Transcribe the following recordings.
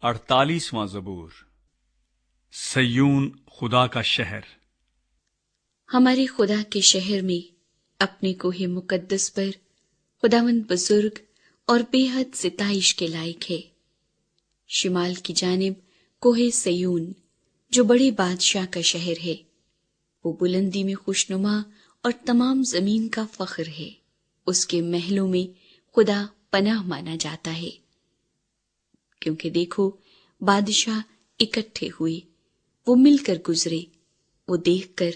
48واں زبور۔ سیون خدا کا شہر۔ ہمارے خدا کے شہر میں اپنے کوہ مقدس پر خداوند بزرگ اور بے حد ستائش کے لائق ہے۔ شمال کی جانب کوہ سیون جو بڑے بادشاہ کا شہر ہے، وہ بلندی میں خوشنما اور تمام زمین کا فخر ہے۔ اس کے محلوں میں خدا پناہ مانا جاتا ہے، کیونکہ دیکھو بادشاہ اکٹھے ہوئے، وہ مل کر گزرے، وہ دیکھ کر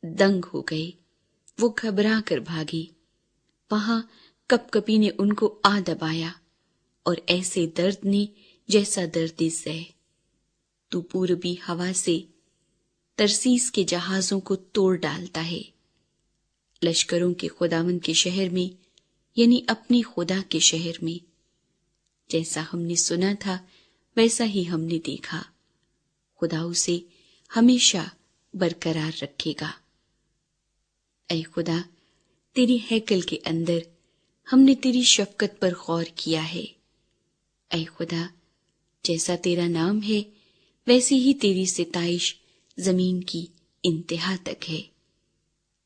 دنگ ہو گئے، وہ گھبرا کر بھاگے۔ وہاں کپ کپی نے ان کو آ دبایا، اور ایسے درد نے جیسا درد زہ۔ تو پوربی ہوا سے ترسیس کے جہازوں کو توڑ ڈالتا ہے۔ لشکروں کے خداوند کے شہر میں، یعنی اپنے خدا کے شہر میں، جیسا ہم نے سنا تھا ویسا ہی ہم نے دیکھا۔ خدا اسے ہمیشہ برقرار رکھے گا۔ اے خدا، تیری ہیکل کے اندر ہم نے تیری شفقت پر غور کیا ہے۔ اے خدا، جیسا تیرا نام ہے ویسی ہی تیری ستائش زمین کی انتہا تک ہے۔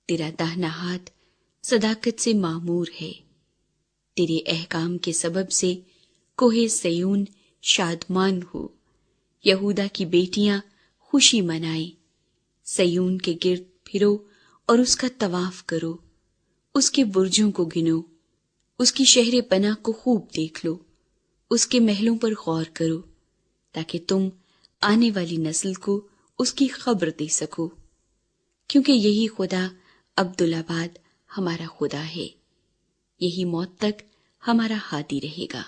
تیرا داہنا ہاتھ صداقت سے معمور ہے۔ تیرے احکام کے سبب سے کوہ سیون شادمان ہو، یہودا کی بیٹیاں خوشی منائیں۔ سیون کے گرد پھرو اور اس کا طواف کرو، اس کے برجوں کو گنو، اس کی شہر پناہ کو خوب دیکھ لو، اس کے محلوں پر غور کرو، تاکہ تم آنے والی نسل کو اس کی خبر دے سکو، کیونکہ یہی خدا عبدالآباد ہمارا خدا ہے، یہی موت تک ہمارا ہادی رہے گا۔